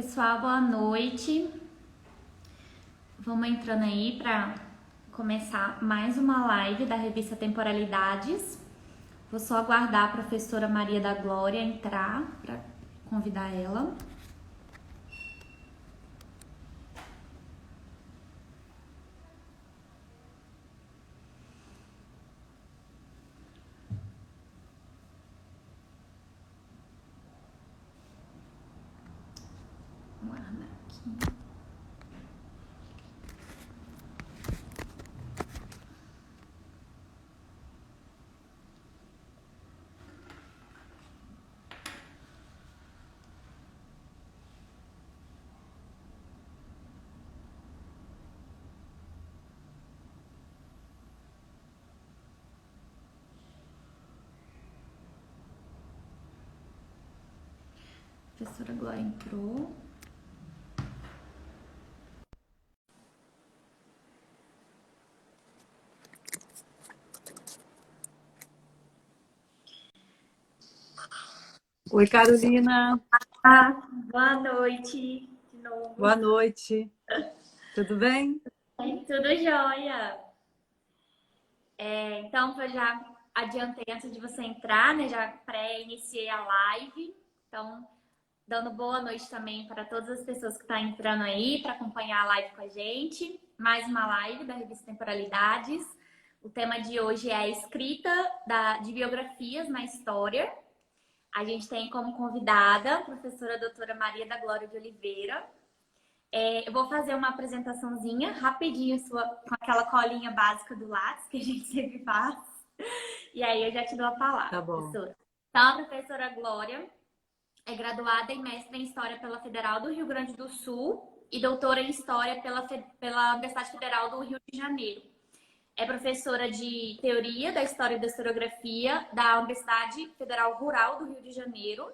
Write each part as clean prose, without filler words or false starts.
Pessoal, boa noite. Vamos entrando aí para começar mais uma live da revista Temporalidades. Vou só aguardar a professora Maria da Glória entrar para convidar ela. Vou guardar aqui. A professora Glória entrou. Oi, Carolina. Boa noite de novo. Boa noite. Tudo bem? Tudo jóia. Então, eu já adiantei antes de você entrar, né? Já pré-iniciei a live. Então, dando boa noite também para todas as pessoas que estão entrando aí para acompanhar a live com a gente. Mais uma live da revista Temporalidades. O tema de hoje é a escrita de biografias na história. A gente tem como convidada a professora doutora Maria da Glória de Oliveira. Eu vou fazer uma apresentaçãozinha rapidinho com aquela colinha básica do Lattes que a gente sempre faz. E aí eu já te dou a palavra, Tá bom. professora. Então, a professora Glória é graduada e mestre em História pela Federal do Rio Grande do Sul e doutora em História pela Universidade Federal do Rio de Janeiro. É professora de Teoria da História e da Historiografia da Universidade Federal Rural do Rio de Janeiro.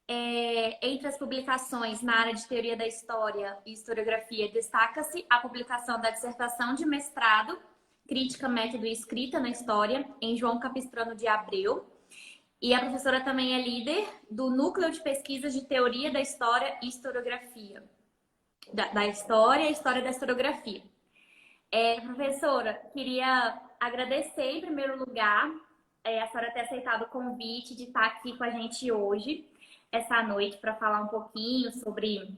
Entre as publicações na área de Teoria da História e Historiografia, destaca-se a publicação da dissertação de mestrado Crítica, Método e Escrita na História, em João Capistrano de Abreu. E a professora também é líder do Núcleo de Pesquisas de Teoria da História e Historiografia. Da História e História da Historiografia. Professora, queria agradecer em primeiro lugar a senhora ter aceitado o convite de estar aqui com a gente hoje, essa noite, para falar um pouquinho sobre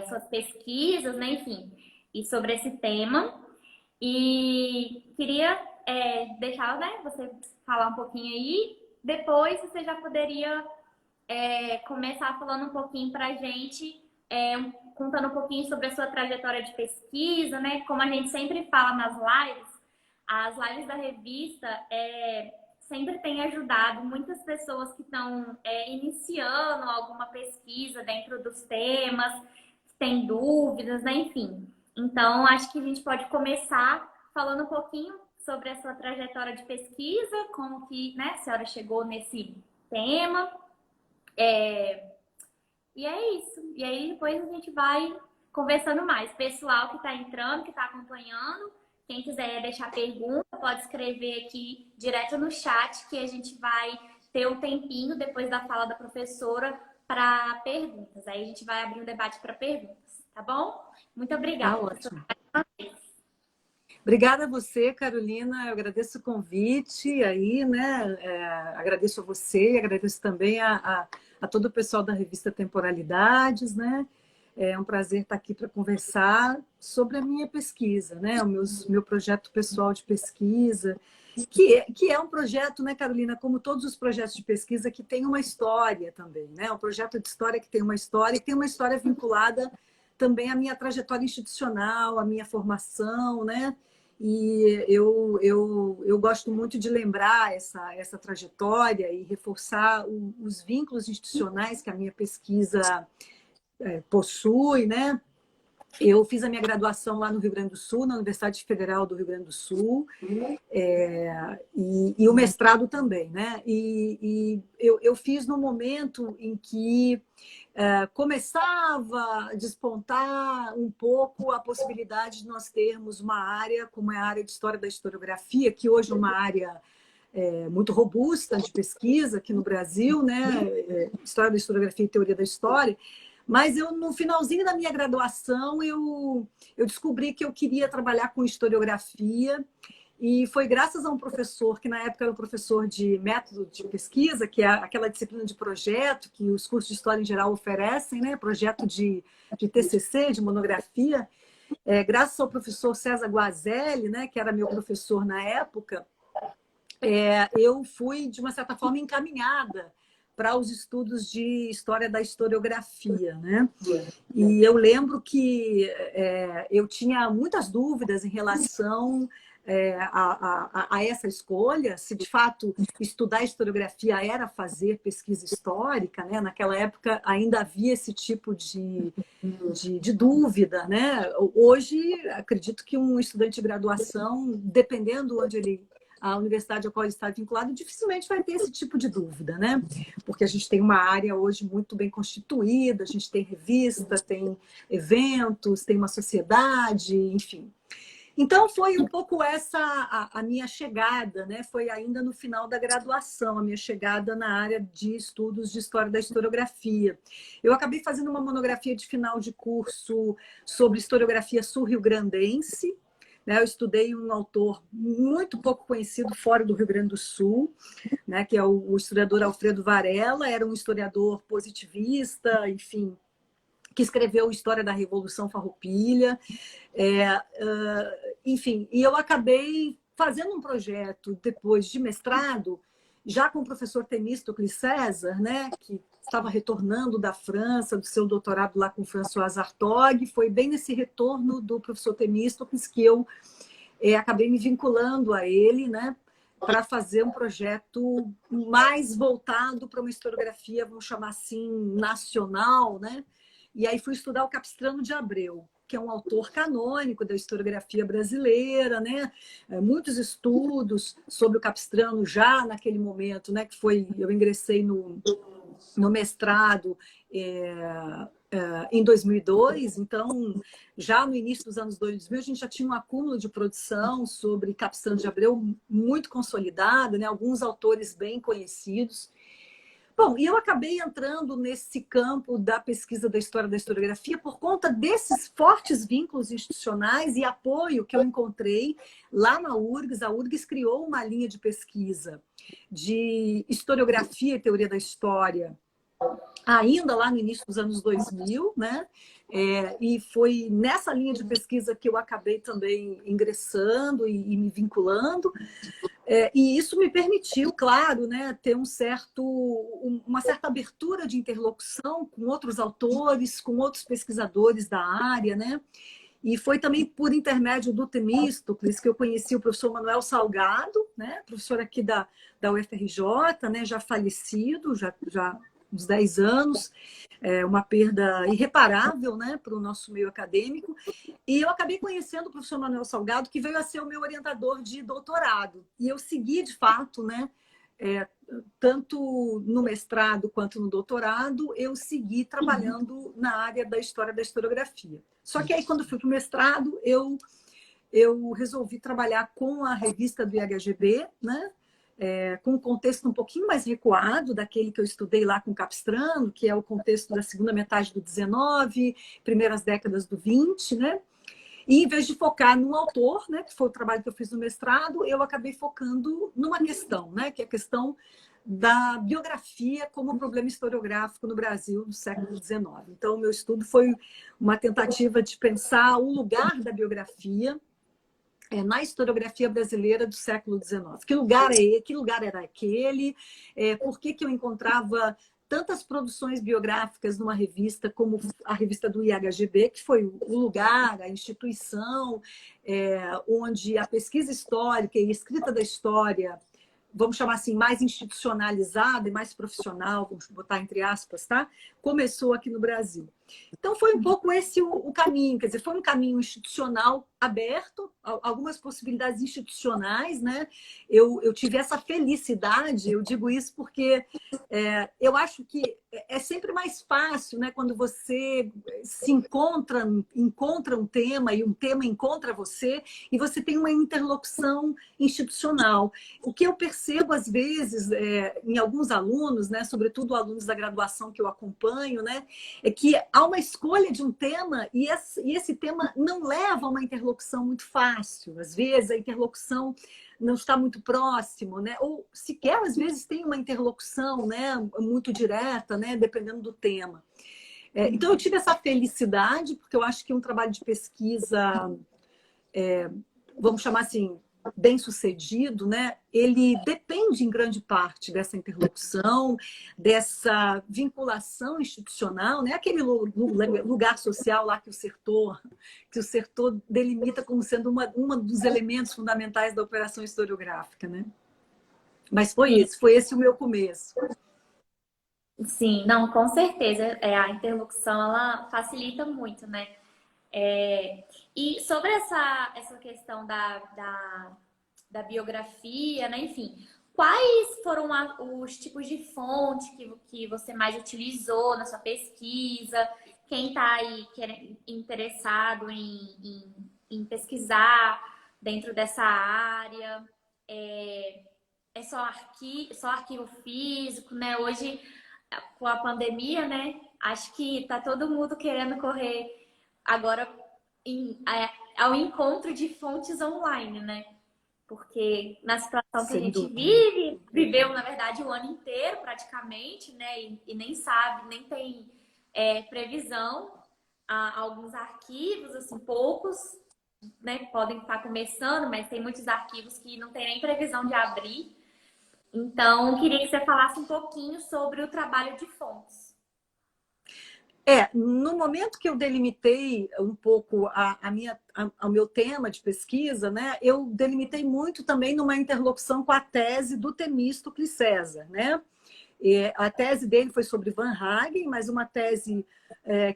suas pesquisas, né, enfim, e sobre esse tema. E queria deixar, né, você falar um pouquinho aí. Depois você já poderia começar falando um pouquinho para a gente, contando um pouquinho sobre a sua trajetória de pesquisa, né? Como a gente sempre fala nas lives, as lives da revista sempre têm ajudado muitas pessoas que estão iniciando alguma pesquisa dentro dos temas, que têm dúvidas, né? Enfim. Então, acho que a gente pode começar falando um pouquinho sobre a sua trajetória de pesquisa, como que, né, a senhora chegou nesse tema. E é isso. E aí depois a gente vai conversando mais. Pessoal que está entrando, que está acompanhando, quem quiser deixar pergunta, pode escrever aqui direto no chat, que a gente vai ter um tempinho depois da fala da professora para perguntas. Aí a gente vai abrir um debate para perguntas, tá bom? Muito obrigada. Tá ótimo. Obrigada a você, Carolina. Eu agradeço o convite aí, né? Agradeço a você e agradeço também a todo o pessoal da revista Temporalidades, né? É um prazer estar aqui para conversar sobre a minha pesquisa, né? Meu projeto pessoal de pesquisa, que é um projeto, né, Carolina, como todos os projetos de pesquisa, que tem uma história também, né? Um projeto de história que tem uma história e tem uma história vinculada também à minha trajetória institucional, à minha formação, né? E eu gosto muito de lembrar essa trajetória e reforçar os vínculos institucionais que a minha pesquisa possui, né? Eu fiz a minha graduação lá no Rio Grande do Sul, na Universidade Federal do Rio Grande do Sul, e o mestrado também, né? E eu fiz no momento em que começava a despontar um pouco a possibilidade de nós termos uma área, como é a área de História da Historiografia, que hoje é uma área muito robusta de pesquisa aqui no Brasil, né? História da Historiografia e Teoria da História, Mas eu, no finalzinho da minha graduação, eu descobri que eu queria trabalhar com historiografia. E foi graças a um professor, que na época era um professor de método de pesquisa, que é aquela disciplina de projeto que os cursos de História em geral oferecem, né? Projeto de TCC, de monografia. Graças ao professor César Guazelli, né? Que era meu professor na época, eu fui, de uma certa forma, encaminhada para os estudos de história da historiografia, né? E eu lembro que eu tinha muitas dúvidas em relação a essa escolha, se de fato estudar historiografia era fazer pesquisa histórica, né? Naquela época ainda havia esse tipo de dúvida, né? Hoje, acredito que um estudante de graduação, dependendo onde a universidade ao qual ele está vinculado, dificilmente vai ter esse tipo de dúvida, né? Porque a gente tem uma área hoje muito bem constituída, a gente tem revista, tem eventos, tem uma sociedade, enfim. Então, foi um pouco essa a minha chegada, né? Foi ainda no final da graduação, a minha chegada na área de estudos de história da historiografia. Eu acabei fazendo uma monografia de final de curso sobre historiografia sul-riograndense. Eu estudei um autor muito pouco conhecido fora do Rio Grande do Sul, né, que é o historiador Alfredo Varela, era um historiador positivista, enfim, que escreveu História da Revolução Farroupilha. Enfim, e eu acabei fazendo um projeto depois de mestrado, já com o professor Temístocles César, né, que estava retornando da França, do seu doutorado lá com François Hartog. Foi bem nesse retorno do professor Temístocles que eu acabei me vinculando a ele, né, para fazer um projeto mais voltado para uma historiografia, vamos chamar assim, nacional, né? E aí fui estudar o Capistrano de Abreu, que é um autor canônico da historiografia brasileira, né? Muitos estudos sobre o Capistrano já naquele momento, né? Que foi, eu ingressei no mestrado em 2002, então já no início dos anos 2000 a gente já tinha um acúmulo de produção sobre Capistrano de Abreu muito consolidado, né? Alguns autores bem conhecidos. Bom, e eu acabei entrando nesse campo da pesquisa da história da historiografia por conta desses fortes vínculos institucionais e apoio que eu encontrei lá na URGS. A URGS criou uma linha de pesquisa de historiografia e teoria da história ainda lá no início dos anos 2000, né? E foi nessa linha de pesquisa que eu acabei também ingressando e me vinculando. E isso me permitiu, claro, né, ter uma certa abertura de interlocução com outros autores, com outros pesquisadores da área, né? E foi também por intermédio do Temístocles que eu conheci o professor Manuel Salgado, né, professor aqui da UFRJ, né, já falecido, já uns 10 anos, uma perda irreparável, né, para o nosso meio acadêmico. E eu acabei conhecendo o professor Manuel Salgado, que veio a ser o meu orientador de doutorado. E eu segui, de fato, né, tanto no mestrado quanto no doutorado, eu segui trabalhando na área da história da historiografia. Só que aí, quando fui para o mestrado, eu resolvi trabalhar com a revista do IHGB, né? Com um contexto um pouquinho mais recuado daquele que eu estudei lá com Capistrano, que é o contexto da segunda metade do 19, primeiras décadas do 20, né? E em vez de focar num autor, né, que foi o trabalho que eu fiz no mestrado, eu acabei focando numa questão, né, que é a questão da biografia como problema historiográfico no Brasil no século XIX. Então, o meu estudo foi uma tentativa de pensar o lugar da biografia na historiografia brasileira do século XIX. Que lugar era aquele? Por que eu encontrava tantas produções biográficas numa revista como a revista do IHGB, que foi o lugar, a instituição onde a pesquisa histórica e a escrita da história, vamos chamar assim, mais institucionalizada e mais profissional, vamos botar entre aspas, tá? Começou aqui no Brasil. Então, foi um pouco esse o caminho, quer dizer, foi um caminho institucional aberto, algumas possibilidades institucionais, né? Eu tive essa felicidade, eu digo isso porque eu acho que é sempre mais fácil, né? Quando você se encontra um tema e um tema encontra você e você tem uma interlocução institucional. O que eu percebo às vezes em alguns alunos, né? Sobretudo alunos da graduação que eu acompanho, né? É que há uma escolha de um tema e esse tema não leva a uma interlocução muito fácil. Às vezes a interlocução não está muito próximo, né? Ou sequer às vezes tem uma interlocução, né, muito direta, né, dependendo do tema. Então eu tive essa felicidade porque eu acho que um trabalho de pesquisa, vamos chamar assim, bem-sucedido, né? Ele depende em grande parte dessa interlocução, dessa vinculação institucional, né? Aquele lugar social lá que o Sertor delimita como sendo uma dos elementos fundamentais da operação historiográfica, né? Mas foi esse o meu começo. Sim, não, com certeza. A interlocução, ela facilita muito, né? E sobre essa questão da biografia, né? Enfim, quais foram os tipos de fonte que você mais utilizou na sua pesquisa? Quem está aí interessado em pesquisar dentro dessa área? É só arquivo físico, né? Hoje, com a pandemia, né? Acho que tá todo mundo querendo correr agora ao encontro de fontes online, né? Porque na situação que a Sem gente dúvida. viveu, na verdade, o ano inteiro praticamente, né? E nem sabe, nem tem previsão. Há alguns arquivos, assim, poucos, né? Podem estar começando, mas tem muitos arquivos que não tem nem previsão de abrir. Então, queria que você falasse um pouquinho sobre o trabalho de fontes. No momento que eu delimitei um pouco o meu tema de pesquisa, né, eu delimitei muito também numa interlocução com a tese do Temístocles César, né? A tese dele foi sobre Van Hagen, mas uma tese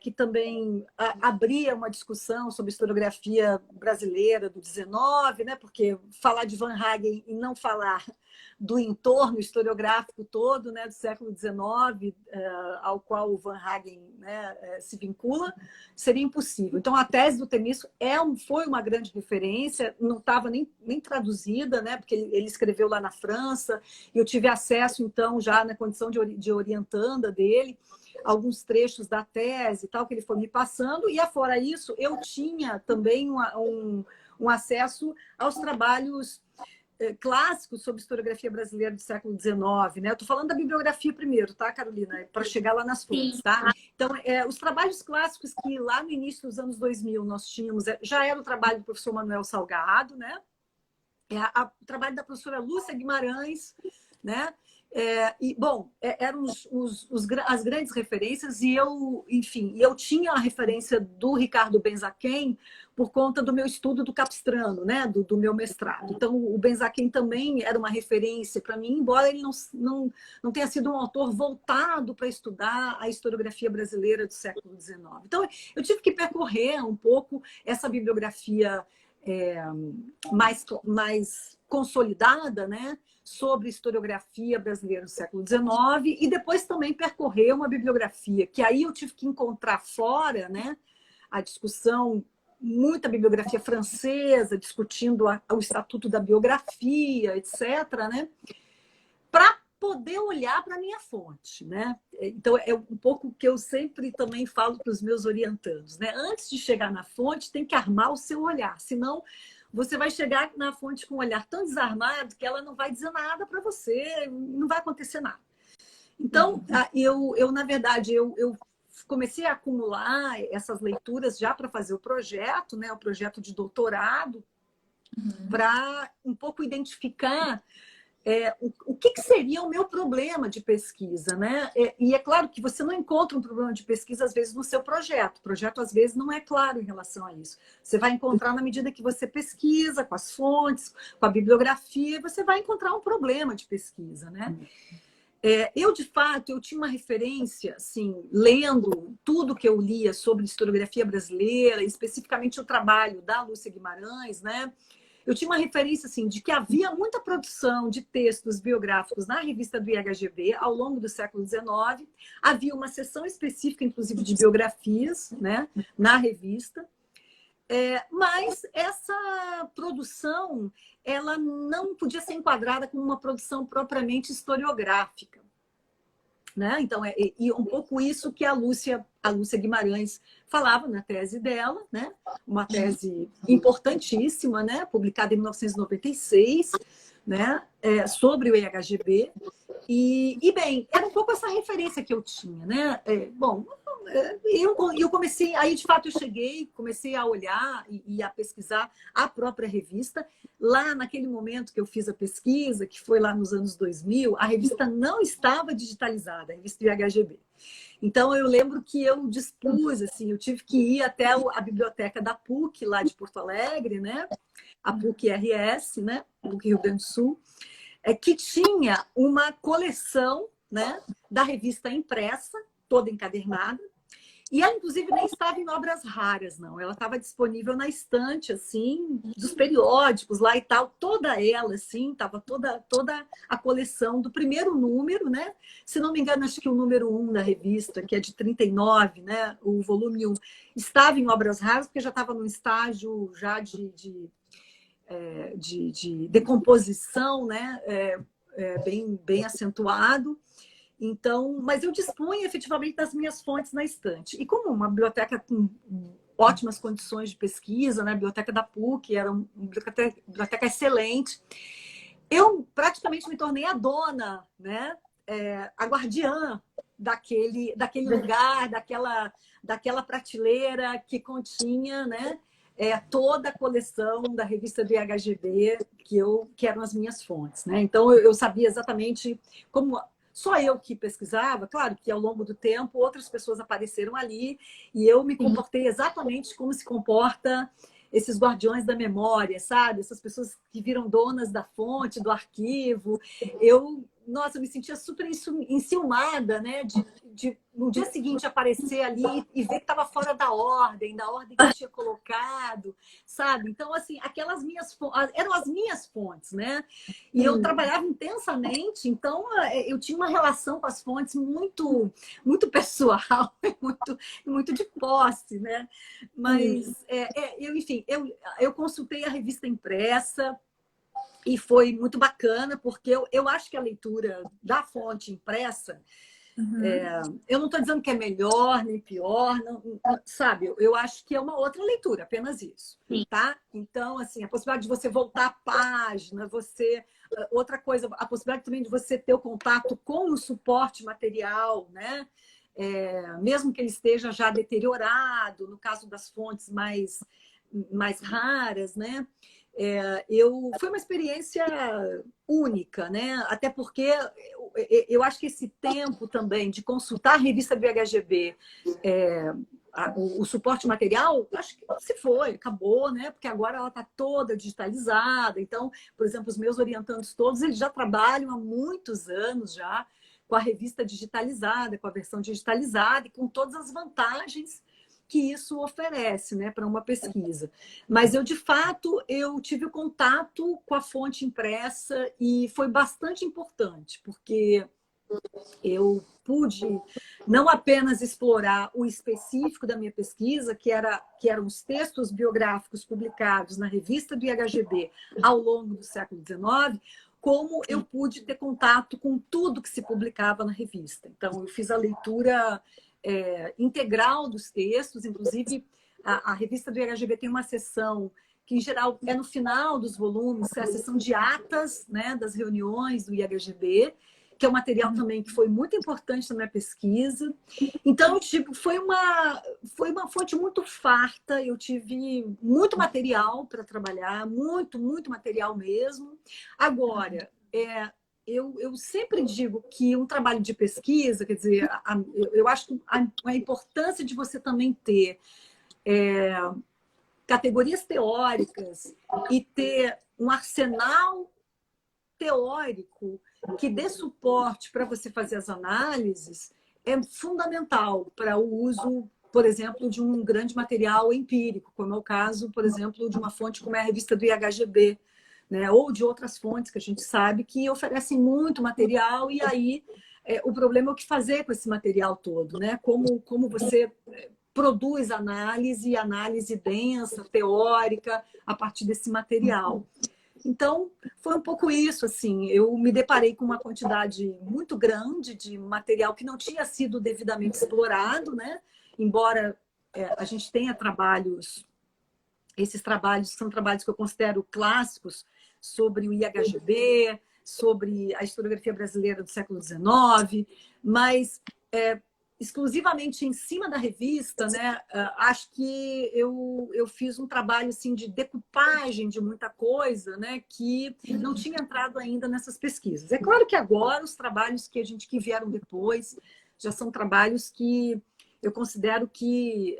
que também abria uma discussão sobre historiografia brasileira do 19, né? Porque falar de Van Hagen e não falar do entorno historiográfico todo, né, do século XIX, ao qual o Van Hagen, né, se vincula, seria impossível. Então, a tese do Temístocles foi uma grande referência, não estava nem traduzida, né, porque ele escreveu lá na França, e eu tive acesso, então, já na condição de orientanda dele, alguns trechos da tese e tal, que ele foi me passando, e afora isso, eu tinha também um acesso aos trabalhos clássicos sobre historiografia brasileira do século XIX, né? Eu estou falando da bibliografia primeiro, tá, Carolina? Para chegar lá nas fontes, tá? Então, os trabalhos clássicos que lá no início dos anos 2000 nós tínhamos, já era o trabalho do professor Manuel Salgado, né? O trabalho da professora Lúcia Guimarães, né? Eram as grandes referências e eu tinha a referência do Ricardo Benzaquem por conta do meu estudo do Capistrano, né? Do meu mestrado. Então, o Benzaquem também era uma referência para mim, embora ele não tenha sido um autor voltado para estudar a historiografia brasileira do século XIX. Então, eu tive que percorrer um pouco essa bibliografia mais consolidada, né, sobre historiografia brasileira do século XIX e depois também percorrer uma bibliografia que aí eu tive que encontrar fora, né, a discussão, muita bibliografia francesa discutindo o Estatuto da Biografia, etc., né, para poder olhar para a minha fonte, né? Então, é um pouco o que eu sempre também falo para os meus orientandos, né? Antes de chegar na fonte, tem que armar o seu olhar, senão você vai chegar na fonte com um olhar tão desarmado que ela não vai dizer nada para você, não vai acontecer nada. Então, na verdade, eu comecei a acumular essas leituras já para fazer o projeto, né? O projeto de doutorado, para um pouco identificar o que seria o meu problema de pesquisa, né? E é claro que você não encontra um problema de pesquisa, às vezes, no seu projeto. O projeto, às vezes, não é claro em relação a isso. Você vai encontrar na medida que você pesquisa, com as fontes, com a bibliografia, você vai encontrar um problema de pesquisa, né? Eu, de fato, eu tinha uma referência, assim, lendo tudo que eu lia sobre historiografia brasileira, especificamente o trabalho da Lúcia Guimarães, né? Eu tinha uma referência, assim, de que havia muita produção de textos biográficos na revista do IHGB ao longo do século XIX. Havia uma seção específica, inclusive, de biografias, né, na revista. Mas essa produção, ela não podia ser enquadrada como uma produção propriamente historiográfica, né? Então, e um pouco isso que a Lúcia Guimarães falava na tese dela, né? Uma tese importantíssima, né? Publicada em 1996, né? Sobre o IHGB. Bem, era um pouco essa referência que eu tinha, né? Bom, eu comecei, aí de fato eu cheguei, comecei a olhar e a pesquisar a própria revista. Lá naquele momento que eu fiz a pesquisa, que foi lá nos anos 2000, a revista não estava digitalizada, a revista IHGB. Então eu lembro que eu dispus, assim, eu tive que ir até a biblioteca da PUC, lá de Porto Alegre, né? A PUC-RS, né? PUC Rio Grande do Sul, que tinha uma coleção, né, da revista impressa, toda encadernada, e ela, inclusive, nem estava em obras raras, não. Ela estava disponível na estante, assim, dos periódicos lá e tal. Toda ela, assim, estava toda a coleção do primeiro número, né? Se não me engano, acho que o número 1 da revista, que é de 39, né? O volume 1, estava em obras raras, porque já estava num estágio já de decomposição, né? Bem acentuado. Então, mas eu dispunha efetivamente das minhas fontes na estante. E como uma biblioteca com ótimas condições de pesquisa, né? A biblioteca da PUC era uma biblioteca excelente, eu praticamente me tornei a dona, né? A guardiã daquele lugar, daquela prateleira que continha, né? Toda a coleção da revista do IHGB, que eram as minhas fontes, né? Então, eu sabia exatamente como. Só eu que pesquisava, claro que ao longo do tempo outras pessoas apareceram ali e eu me comportei exatamente como se comporta esses guardiões da memória, sabe? Essas pessoas que viram donas da fonte, do arquivo. Nossa, eu me sentia super enciumada, né? De no dia seguinte aparecer ali e ver que estava fora da ordem que eu tinha colocado, sabe? Então, assim, aquelas eram as minhas fontes, né? E eu trabalhava intensamente, então eu tinha uma relação com as fontes muito, muito pessoal, muito de posse, né? Mas, enfim, eu consultei a revista impressa, e foi muito bacana, porque eu acho que a leitura da fonte impressa, eu não estou dizendo que é melhor nem pior, não, sabe? Eu acho que é uma outra leitura, apenas isso, tá? Então, assim, a possibilidade de você voltar à página, outra coisa, a possibilidade também de você ter o contato com o suporte material, né? Mesmo que ele esteja já deteriorado, no caso das fontes mais raras, né? Foi uma experiência única, né? Até porque eu acho que esse tempo também de consultar a revista BHGB, o suporte material, acho que se foi, acabou, né? Porque agora ela está toda digitalizada. Então, por exemplo, os meus orientandos todos, eles já trabalham há muitos anos já com a revista digitalizada, com a versão digitalizada e com todas as vantagens que isso oferece, né, para uma pesquisa. Mas eu, de fato, eu tive o contato com a fonte impressa e foi bastante importante, porque eu pude não apenas explorar o específico da minha pesquisa, que eram os textos biográficos publicados na revista do IHGB ao longo do século XIX, como eu pude ter contato com tudo que se publicava na revista. Então, eu fiz a leitura integral dos textos, inclusive a revista do IHGB tem uma seção que, em geral, é no final dos volumes, é a seção de atas, né, das reuniões do IHGB, que é um material também que foi muito importante na minha pesquisa. Então, tipo, foi uma fonte muito farta, eu tive muito material para trabalhar, muito, muito material mesmo. Agora, eu sempre digo que um trabalho de pesquisa, quer dizer, eu acho que a importância de você também ter categorias teóricas e ter um arsenal teórico que dê suporte para você fazer as análises é fundamental para o uso, por exemplo, de um grande material empírico, como é o caso, por exemplo, de uma fonte como é a revista do IHGB, né? Ou de outras fontes que a gente sabe que oferecem muito material, e aí o problema é o que fazer com esse material todo, né? Como você produz análise densa, teórica, a partir desse material. Então, foi um pouco isso, assim, eu me deparei com uma quantidade muito grande de material que não tinha sido devidamente explorado, né? Embora a gente tenha trabalhos, esses trabalhos são trabalhos que eu considero clássicos, sobre o IHGB, sobre a historiografia brasileira do século XIX, mas exclusivamente em cima da revista, né? Acho que eu fiz um trabalho assim, de decupagem de muita coisa, né? Que não tinha entrado ainda nessas pesquisas. É claro que agora os trabalhos que vieram depois já são trabalhos que eu considero que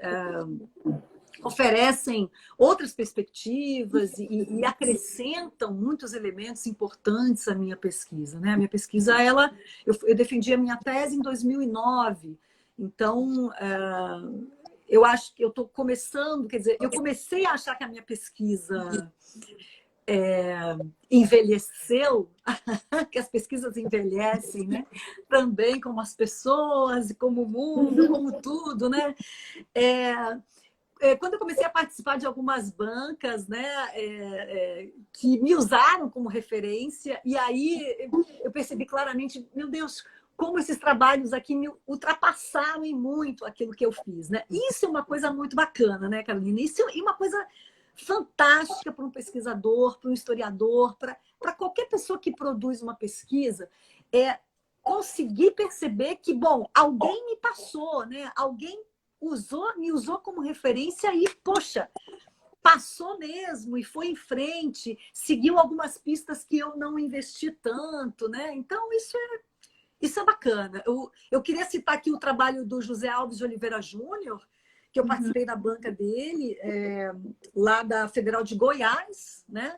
oferecem outras perspectivas e acrescentam muitos elementos importantes à minha pesquisa, né? A minha pesquisa, eu defendi a minha tese em 2009, então eu acho que eu estou começando, quer dizer, eu comecei a achar que a minha pesquisa envelheceu, que as pesquisas envelhecem, né? Também como as pessoas, como o mundo, como tudo, né? Quando eu comecei a participar de algumas bancas, né, que me usaram como referência, e aí eu percebi claramente, meu Deus, como esses trabalhos aqui me ultrapassaram em muito aquilo que eu fiz, né? Isso é uma coisa muito bacana, né, Carolina? Isso é uma coisa fantástica para um pesquisador, para um historiador, para qualquer pessoa que produz uma pesquisa, conseguir perceber que, bom, alguém me passou, né? Alguém me usou como referência e, poxa, passou mesmo e foi em frente, seguiu algumas pistas que eu não investi tanto, né? Então, isso é bacana. Eu queria citar aqui o trabalho do José Alves de Oliveira Júnior, que eu participei da banca dele, lá da Federal de Goiás, né?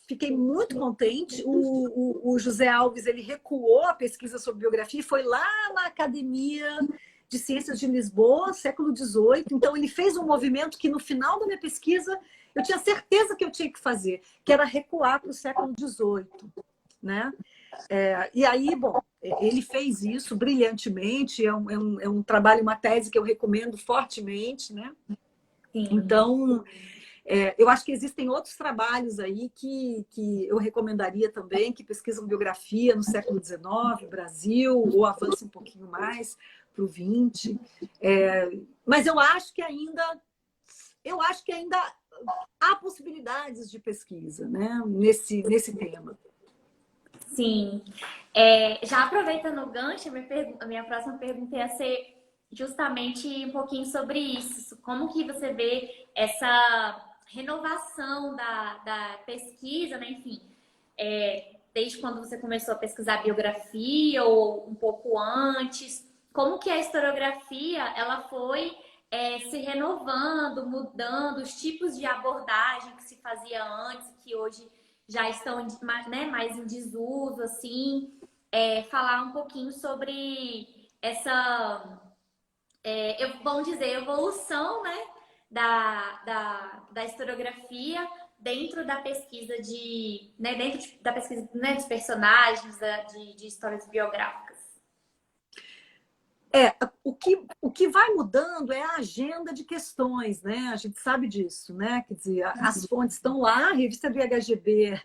Fiquei muito contente. O José Alves, ele recuou a pesquisa sobre biografia e foi lá na Academia de Ciências de Lisboa, século XVIII. Então, ele fez um movimento que, no final da minha pesquisa, eu tinha certeza que eu tinha que fazer, que era recuar para o século XVIII, né? E aí, bom, ele fez isso brilhantemente, é um trabalho, uma tese que eu recomendo fortemente, né? Sim. Então, eu acho que existem outros trabalhos aí que eu recomendaria também, que pesquisam biografia no século XIX, Brasil, ou avançam um pouquinho mais para o XX. Mas eu acho que ainda há possibilidades de pesquisa, né, nesse tema. Sim. Já aproveitando o gancho, a minha próxima pergunta ia ser justamente um pouquinho sobre isso. Como que você vê essa renovação da pesquisa, né? Enfim, desde quando você começou a pesquisar biografia ou um pouco antes, como que a historiografia ela foi se renovando, mudando, os tipos de abordagem que se fazia antes, que hoje já estão, né, mais em desuso, assim, falar um pouquinho sobre essa, vamos dizer, evolução, né, da historiografia dentro da pesquisa dentro da pesquisa, né, dos personagens, de histórias biográficas. O que vai mudando é a agenda de questões, né? A gente sabe disso, né? Quer dizer, as fontes estão lá, a revista do IHGB,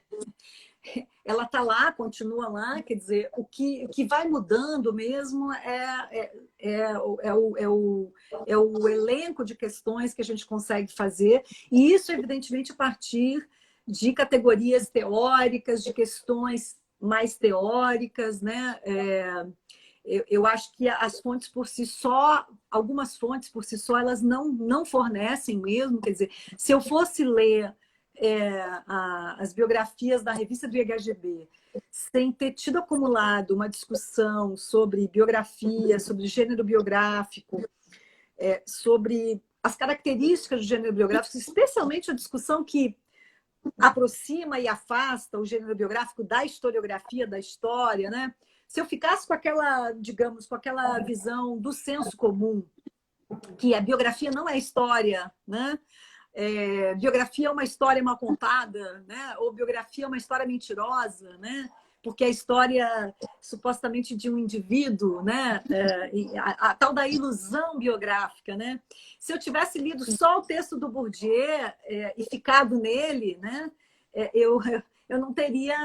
ela está lá, continua lá, quer dizer, o que vai mudando mesmo o elenco de questões que a gente consegue fazer, e isso, evidentemente, a partir de categorias teóricas, de questões mais teóricas, né? Eu acho que as fontes por si só, algumas fontes por si só, elas não fornecem mesmo. Quer dizer, se eu fosse ler as biografias da revista do IHGB sem ter tido acumulado uma discussão sobre biografia, sobre gênero biográfico, sobre as características do gênero biográfico, especialmente a discussão que aproxima e afasta o gênero biográfico da historiografia, da história, né? Se eu ficasse com aquela, digamos, com aquela visão do senso comum, que a biografia não é história, né? Biografia é uma história mal contada, né? Ou biografia é uma história mentirosa, né? Porque a história supostamente de um indivíduo, né? A tal da ilusão biográfica, né? Se eu tivesse lido só o texto do Bourdieu e ficado nele, né? Eu, eu não teria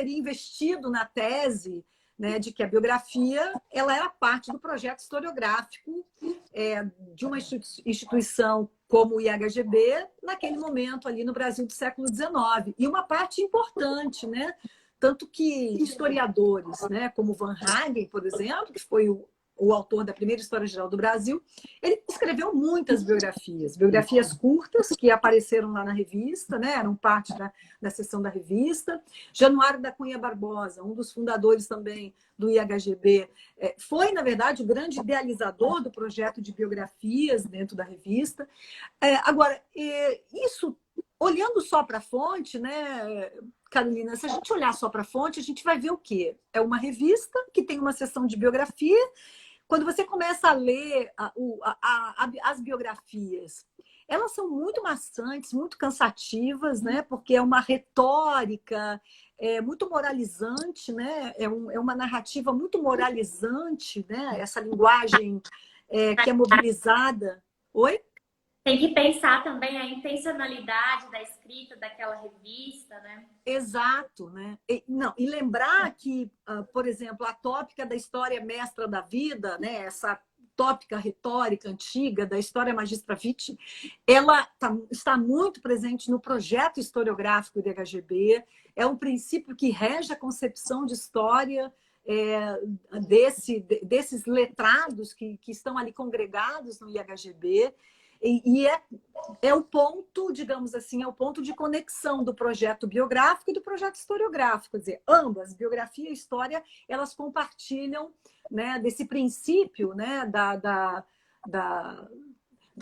investido na tese, né, de que a biografia ela era parte do projeto historiográfico de uma instituição como o IHGB, naquele momento ali no Brasil do século XIX. E uma parte importante, né? Tanto que historiadores, né, como Van Hagen, por exemplo, que foi o autor da primeira História Geral do Brasil, ele escreveu muitas biografias, biografias curtas que apareceram lá na revista, né, eram parte da seção da revista. Januário da Cunha Barbosa, um dos fundadores também do IHGB, foi, na verdade, o grande idealizador do projeto de biografias dentro da revista. Agora, isso, olhando só para a fonte, né, Carolina, se a gente olhar só para a fonte, a gente vai ver o quê? É uma revista que tem uma seção de biografia. Quando você começa a ler as biografias, elas são muito maçantes, muito cansativas, né? Porque é uma retórica muito moralizante, né? É uma narrativa muito moralizante, né? Essa linguagem que é mobilizada. Oi? Tem que pensar também a intencionalidade da escrita daquela revista, né? Exato, né? E lembrar que, por exemplo, a tópica da história mestra da vida, né? Essa tópica retórica antiga da história magistra vitae, ela está muito presente no projeto historiográfico do IHGB. É um princípio que rege a concepção de história desses letrados que estão ali congregados no IHGB. E é o ponto, digamos assim, é o ponto de conexão do projeto biográfico e do projeto historiográfico. Quer dizer, ambas, biografia e história, elas compartilham, né, desse princípio, né, da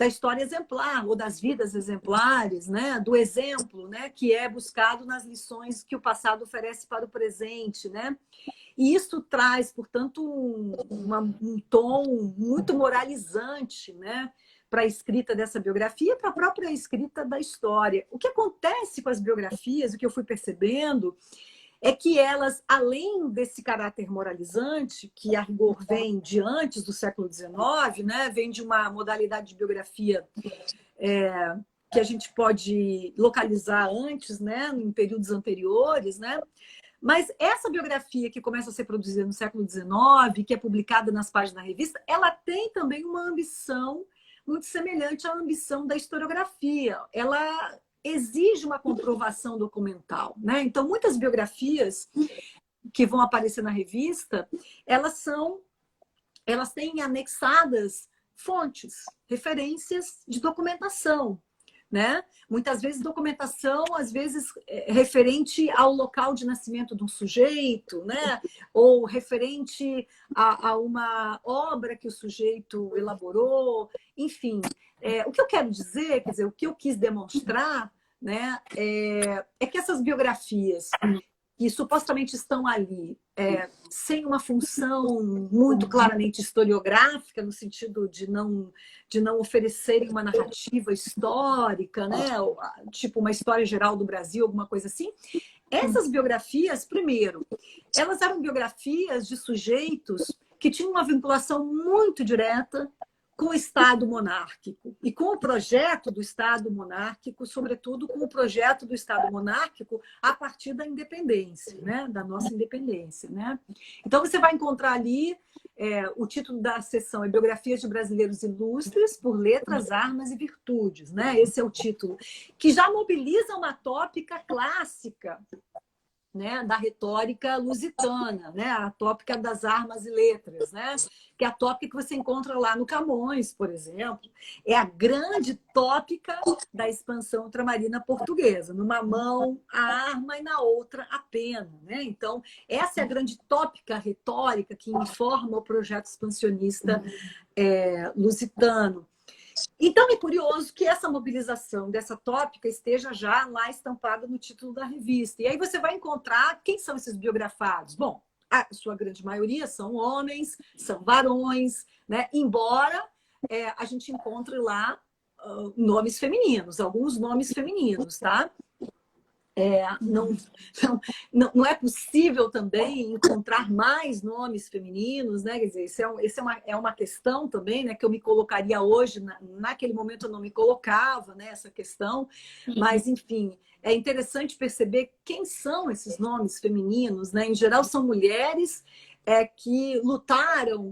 história exemplar, ou das vidas exemplares, né, do exemplo, né, que é buscado nas lições que o passado oferece para o presente, né? E isso traz, portanto, um tom muito moralizante, né, para a escrita dessa biografia e para a própria escrita da história. O que acontece com as biografias, o que eu fui percebendo, é que elas, além desse caráter moralizante, que a rigor vem de antes do século XIX, né, vem de uma modalidade de biografia que a gente pode localizar antes, né, em períodos anteriores, né? Mas essa biografia que começa a ser produzida no século XIX, que é publicada nas páginas da revista, ela tem também uma ambição muito semelhante à ambição da historiografia. Ela exige uma comprovação documental, né? Então, muitas biografias que vão aparecer na revista, elas têm anexadas fontes, referências de documentação, né? Muitas vezes documentação, às vezes referente ao local de nascimento de um sujeito, né? Ou referente a uma obra que o sujeito elaborou, enfim. O que eu quero dizer, quer dizer, o que eu quis demonstrar, né, é que essas biografias que supostamente estão ali sem uma função muito claramente historiográfica, no sentido de não oferecerem uma narrativa histórica, né? Tipo uma história geral do Brasil, alguma coisa assim. Essas biografias, primeiro, elas eram biografias de sujeitos que tinham uma vinculação muito direta com o Estado monárquico e com o projeto do Estado monárquico, sobretudo com o projeto do Estado monárquico a partir da independência, né? Da nossa independência, né? Então, você vai encontrar ali o título da seção é Biografias de Brasileiros Ilustres por Letras, Armas e Virtudes, né? Esse é o título, que já mobiliza uma tópica clássica, né, da retórica lusitana, né, a tópica das armas e letras, né, que é a tópica que você encontra lá no Camões, por exemplo. É a grande tópica da expansão ultramarina portuguesa. Numa mão a arma e na outra a pena, né? Então, essa é a grande tópica retórica que informa o projeto expansionista lusitano. Então, é curioso que essa mobilização dessa tópica esteja já lá estampada no título da revista. E aí você vai encontrar quem são esses biografados. Bom, a sua grande maioria são homens, são varões, né? Embora a gente encontre lá nomes femininos, alguns nomes femininos, tá? Não é possível também encontrar mais nomes femininos, né? Quer dizer, isso é uma questão também, né? Que eu me colocaria hoje, naquele momento eu não me colocava, né? Essa questão, mas enfim, é interessante perceber quem são esses nomes femininos, né? Em geral são mulheres que lutaram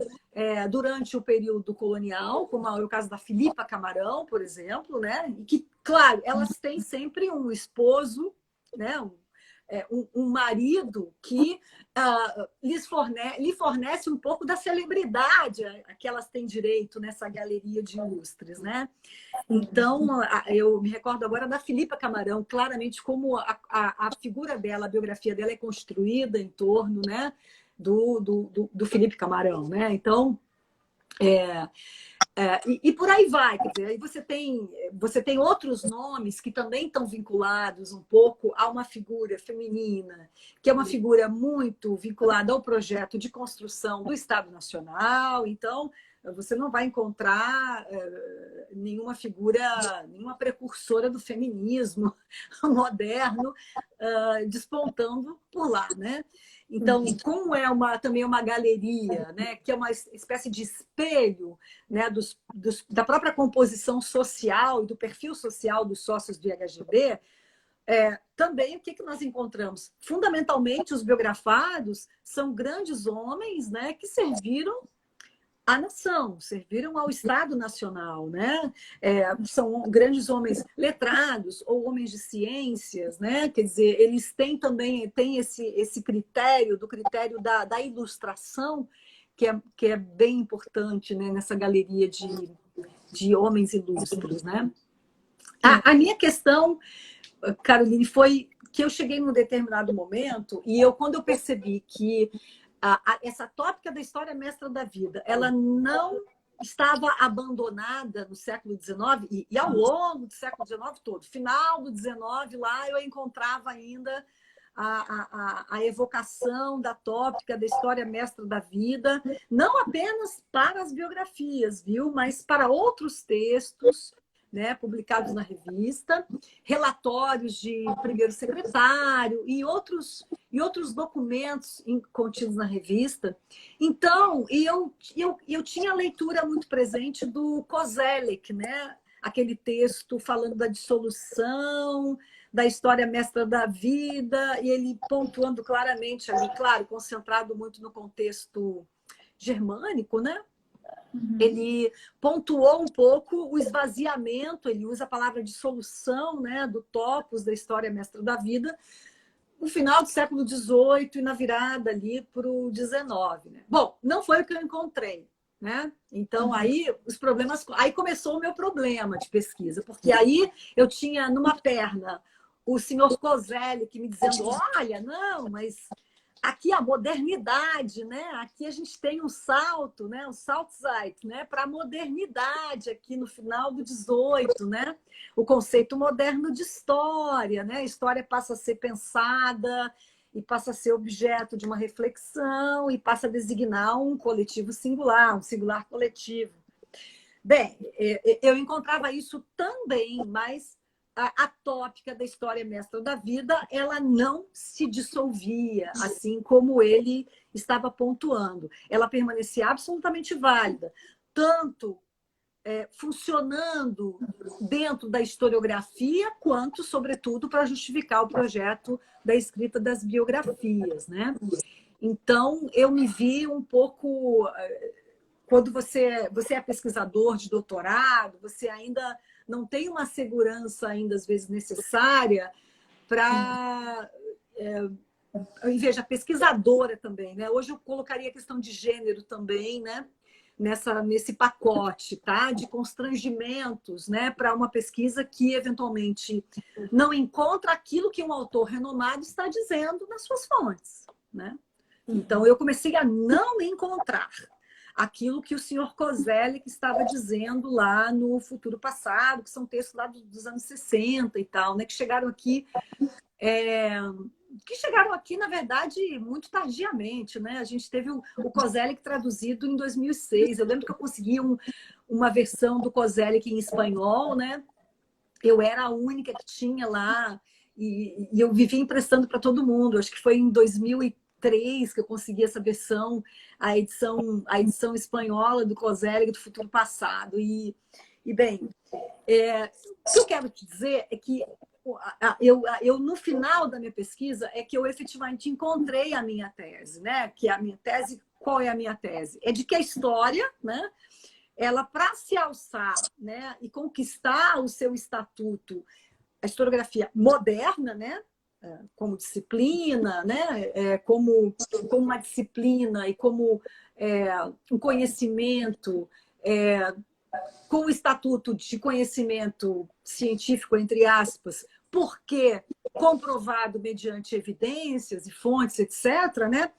durante o período colonial, como é o caso da Filipa Camarão, por exemplo, né? E que, claro, elas têm sempre um esposo, né? Um marido que lhe fornece um pouco da celebridade a que elas têm direito nessa galeria de ilustres, né? Então, eu me recordo agora da Filipa Camarão, claramente como a figura dela, a biografia dela é construída em torno, né, do Felipe Camarão, né? Então, e por aí vai, quer dizer, aí você tem outros nomes que também estão vinculados um pouco a uma figura feminina, que é uma figura muito vinculada ao projeto de construção do Estado Nacional. Então, você não vai encontrar nenhuma figura, nenhuma precursora do feminismo moderno despontando por lá, né? Então, como é também uma galeria, né, que é uma espécie de espelho, né, da própria composição social e do perfil social dos sócios do IHGB, também o que nós encontramos? Fundamentalmente, os biografados são grandes homens, né, que serviram à nação, serviram ao Estado Nacional, né? São grandes homens letrados ou homens de ciências, né? Quer dizer, eles têm esse critério, do critério da ilustração, que é bem importante, né? Nessa galeria de homens ilustres, né? A minha questão, Caroline, foi que eu cheguei num determinado momento e quando eu percebi que essa tópica da história mestra da vida, ela não estava abandonada no século XIX e ao longo do século XIX todo. Final do XIX, lá eu encontrava ainda a evocação da tópica da história mestra da vida, não apenas para as biografias, viu? Mas para outros textos, né, publicados na revista, relatórios de primeiro secretário e outros documentos contidos na revista. Então, eu tinha a leitura muito presente do Koselleck, né? Aquele texto falando da dissolução, da história mestra da vida, e ele pontuando claramente ali, claro, concentrado muito no contexto germânico, né? Ele pontuou um pouco o esvaziamento, ele usa a palavra dissolução, né, do topos da história mestra da vida, no final do século XVIII e na virada ali para o XIX. Né? Bom, não foi o que eu encontrei. Né? Então, aí começou o meu problema de pesquisa, porque aí eu tinha numa perna o senhor Koselleck me dizendo, olha, não, mas aqui a modernidade, né? Aqui a gente tem um salto, né? Um Saltzeit, né? Para a modernidade aqui no final do XVIII, né? O conceito moderno de história, né? A história passa a ser pensada e passa a ser objeto de uma reflexão e passa a designar um coletivo singular, um singular coletivo. Bem, eu encontrava isso também, mas a tópica da história mestra da vida, ela não se dissolvia, assim como ele estava pontuando. Ela permanecia absolutamente válida, tanto funcionando dentro da historiografia, quanto, sobretudo, para justificar o projeto da escrita das biografias, né? Então, eu me vi um pouco... Quando você é pesquisador de doutorado, você ainda não tem uma segurança ainda, às vezes, necessária para... veja, pesquisadora também, né? Hoje eu colocaria a questão de gênero também, né? Nesse pacote, tá? De constrangimentos, né? Para uma pesquisa que, eventualmente, não encontra aquilo que um autor renomado está dizendo nas suas fontes, né? Então, eu comecei a não encontrar. aquilo que o senhor Kozelek estava dizendo lá no Futuro Passado, que são textos lá dos anos 60 e tal, né? Que chegaram aqui, na verdade, muito tardiamente, né? A gente teve o Kozelek traduzido em 2006. Eu lembro que eu consegui uma versão do Kozelek em espanhol, né? Eu era a única que tinha lá e eu vivia emprestando para todo mundo. Acho que foi em 2003 que eu consegui essa versão, a edição espanhola do Kozelek do Futuro Passado. E bem, o que eu quero te dizer é que no final da minha pesquisa, é que eu efetivamente encontrei a minha tese, né? Que a minha tese, qual é a minha tese? É de que a história, né? Ela, para se alçar, né? E conquistar o seu estatuto, a historiografia moderna, né? Como disciplina, né? Como uma disciplina e como um conhecimento, com o estatuto de conhecimento científico, entre aspas, porque comprovado mediante evidências e fontes, etc., né?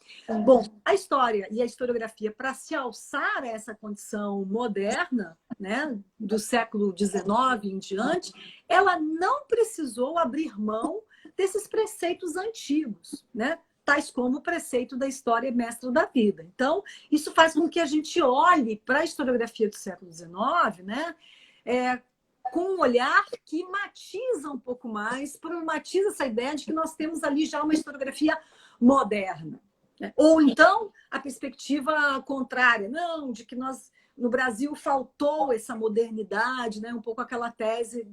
Bom, a história e a historiografia, para se alçar a essa condição moderna, né, do século XIX em diante, ela não precisou abrir mão desses preceitos antigos, né? Tais como o preceito da história mestra da vida. Então, isso faz com que a gente olhe para a historiografia do século XIX, né? Com um olhar que matiza um pouco mais, problematiza essa ideia de que nós temos ali já uma historiografia moderna. Né? Ou então, a perspectiva contrária, não, de que no Brasil faltou essa modernidade, né? Um pouco aquela tese...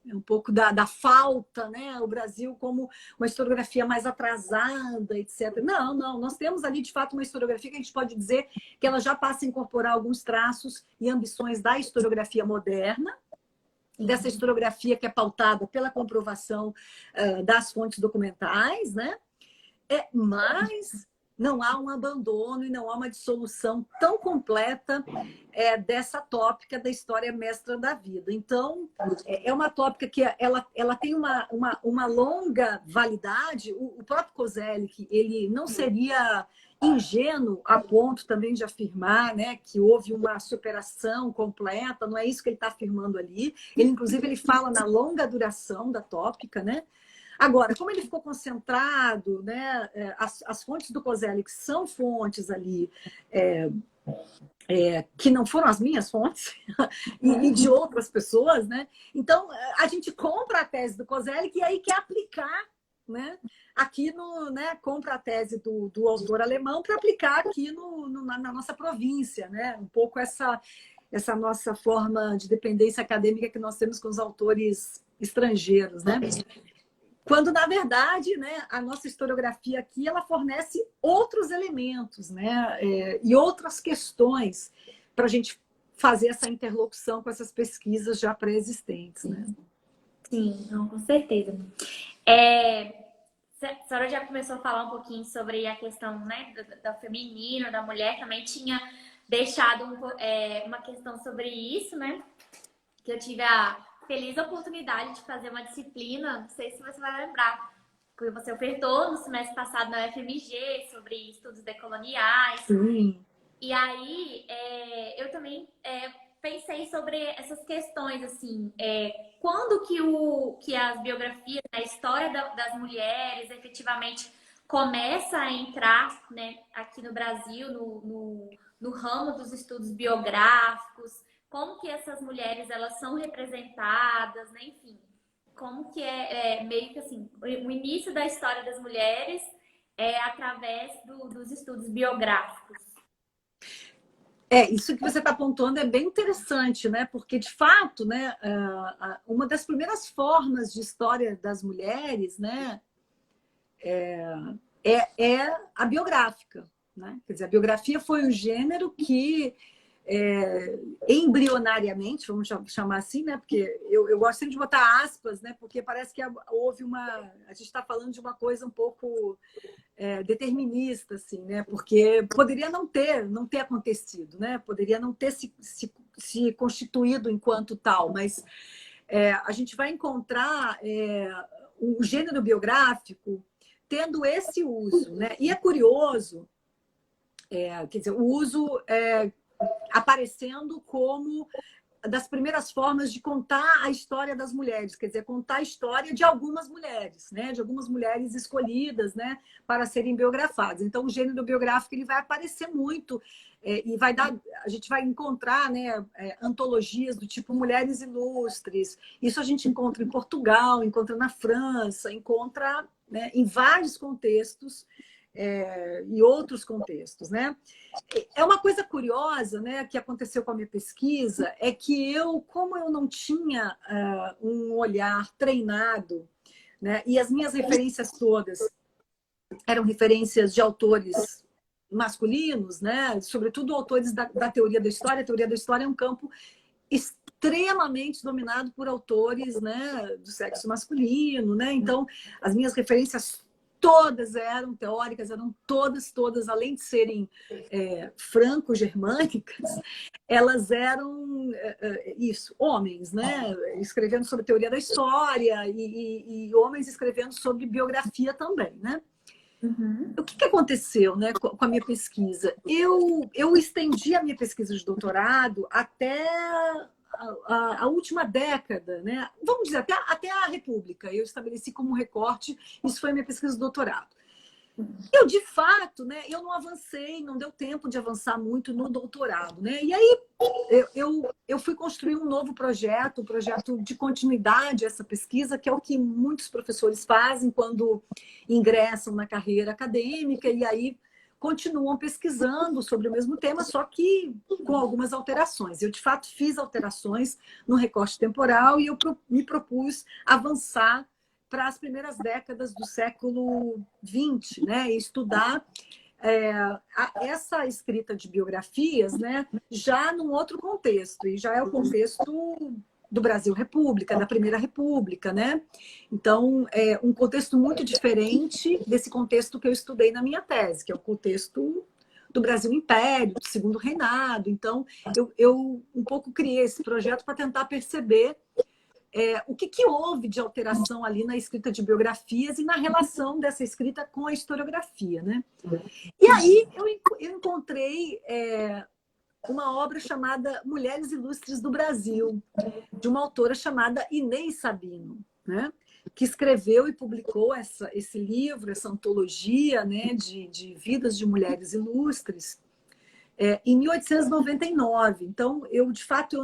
um pouco da falta, né? O Brasil como uma historiografia mais atrasada, etc. Não, nós temos ali, de fato, uma historiografia que a gente pode dizer que ela já passa a incorporar alguns traços e ambições da historiografia moderna, dessa historiografia que é pautada pela comprovação das fontes documentais, né? Mas não há um abandono e não há uma dissolução tão completa dessa tópica da história mestra da vida. Então, é uma tópica que ela tem uma longa validade. O próprio Kozelek, ele não seria ingênuo a ponto também de afirmar, né, que houve uma superação completa, não é isso que ele está afirmando ali. Inclusive, ele fala na longa duração da tópica, né? Agora, como ele ficou concentrado, né, as fontes do Kozelek são fontes ali que não foram as minhas fontes e de outras pessoas, né? Então, a gente compra a tese do Kozelek e aí quer aplicar, né? Aqui né, compra a tese do autor alemão para aplicar aqui na nossa província, né? Um pouco essa nossa forma de dependência acadêmica que nós temos com os autores estrangeiros, né? Quando, na verdade, né, a nossa historiografia aqui ela fornece outros elementos, né, e outras questões para a gente fazer essa interlocução com essas pesquisas já pré-existentes. Né? Sim, não, com certeza. A senhora já começou a falar um pouquinho sobre a questão, né, do feminino, da mulher, também tinha deixado uma questão sobre isso, né? Que eu tive a feliz oportunidade de fazer uma disciplina, não sei se você vai lembrar, que você ofertou no semestre passado na UFMG sobre estudos decoloniais. Sim. E aí eu também pensei sobre essas questões, assim, quando que as biografias, a história das mulheres efetivamente começa a entrar, né, aqui no Brasil, no ramo dos estudos biográficos, como que essas mulheres elas são representadas, né, enfim, como que meio que assim, o início da história das mulheres através dos estudos biográficos. Isso que você está apontando é bem interessante, né? Porque, de fato, né, uma das primeiras formas de história das mulheres, né, é a biográfica. Né? Quer dizer, a biografia foi um gênero que, embrionariamente, vamos chamar assim, né? Porque eu gosto sempre de botar aspas, né? Porque parece que houve a gente está falando de uma coisa um pouco determinista, assim, né? Porque poderia não ter acontecido, né? Poderia não ter se constituído enquanto tal, mas a gente vai encontrar o gênero biográfico tendo esse uso, né? E é curioso quer dizer, o uso aparecendo como das primeiras formas de contar a história das mulheres, quer dizer, contar a história de algumas mulheres, né? De algumas mulheres escolhidas, né? Para serem biografadas. Então, o gênero biográfico ele vai aparecer muito e vai dar, a gente vai encontrar, né? Antologias do tipo Mulheres Ilustres. Isso a gente encontra em Portugal, encontra na França, encontra, né, em vários contextos e outros contextos, né? É uma coisa curiosa, né, que aconteceu com a minha pesquisa, é que como eu não tinha um olhar treinado, né, e as minhas referências todas eram referências de autores masculinos, né, sobretudo autores da teoria da história. A teoria da história é um campo extremamente dominado por autores, né, do sexo masculino, né? Então, as minhas referências todas eram teóricas, eram todas, além de serem franco-germânicas, elas eram isso, homens, né? Escrevendo sobre teoria da história e homens escrevendo sobre biografia também, né? Uhum. O que aconteceu, né, com a minha pesquisa? Eu estendi a minha pesquisa de doutorado até a última década, né? Vamos dizer, até a República. Eu estabeleci como recorte, isso foi a minha pesquisa de doutorado. Eu, de fato, né, eu não avancei, não deu tempo de avançar muito no doutorado, né? E aí eu fui construir um novo projeto, um projeto de continuidade a essa pesquisa, que é o que muitos professores fazem quando ingressam na carreira acadêmica e aí continuam pesquisando sobre o mesmo tema, só que com algumas alterações. Eu, de fato, fiz alterações no recorte temporal e eu me propus avançar para as primeiras décadas do século XX, né? E estudar essa escrita de biografias, né? Já num outro contexto, e já é o contexto do Brasil República, da Primeira República, né? Então, é um contexto muito diferente desse contexto que eu estudei na minha tese, que é o contexto do Brasil Império, do Segundo Reinado. Então, eu um pouco criei esse projeto para tentar perceber o que houve de alteração ali na escrita de biografias e na relação dessa escrita com a historiografia, né? E aí eu encontrei uma obra chamada Mulheres Ilustres do Brasil, de uma autora chamada Inês Sabino, né? Que escreveu e publicou esse livro, essa antologia, né, de vidas de mulheres ilustres, em 1899. Então, de fato, eu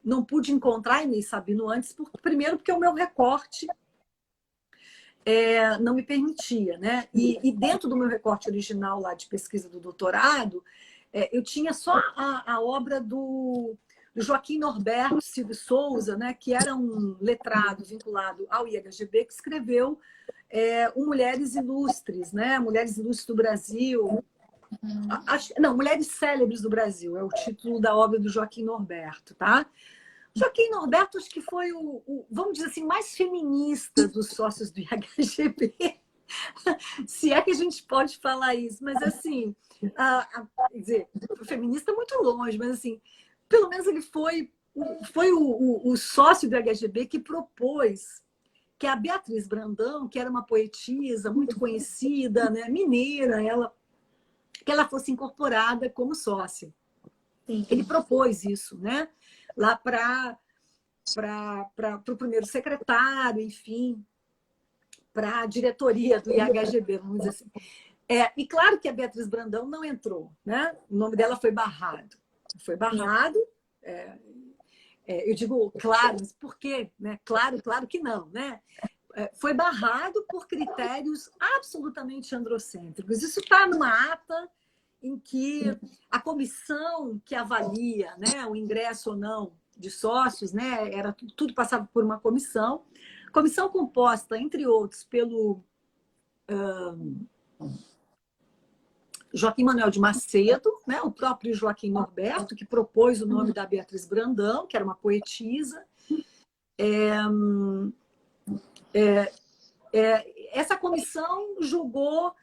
não pude encontrar a Inês Sabino antes, primeiro porque o meu recorte não me permitia, né? E dentro do meu recorte original lá de pesquisa do doutorado, eu tinha só a obra do Joaquim Norberto Silva Souza, né? Que era um letrado vinculado ao IHGB, que escreveu o Mulheres Ilustres, né? Mulheres Ilustres do Brasil. Não, Mulheres Célebres do Brasil é o título da obra do Joaquim Norberto, tá? Joaquim Norberto, acho que foi vamos dizer assim, mais feminista dos sócios do IHGB, se é que a gente pode falar isso, mas assim, quer dizer, feminista muito longe, mas assim, pelo menos ele foi o sócio do IHGB que propôs que a Beatriz Brandão, que era uma poetisa muito conhecida, né, mineira, que ela fosse incorporada como sócia. Sim. Ele propôs isso, né? Lá para o primeiro secretário, enfim, para a diretoria do IHGB, vamos dizer assim. E claro que a Beatriz Brandão não entrou, né? O nome dela foi barrado. Foi barrado. Eu digo claro, mas por quê? Né? Claro que não, né? Foi barrado por critérios absolutamente androcêntricos. Isso está numa ata em que a comissão que avalia, né, o ingresso ou não de sócios, né, tudo passava por uma comissão composta, entre outros, pelo Joaquim Manuel de Macedo, né, o próprio Joaquim Norberto, que propôs o nome da Beatriz Brandão, que era uma poetisa. Essa comissão julgou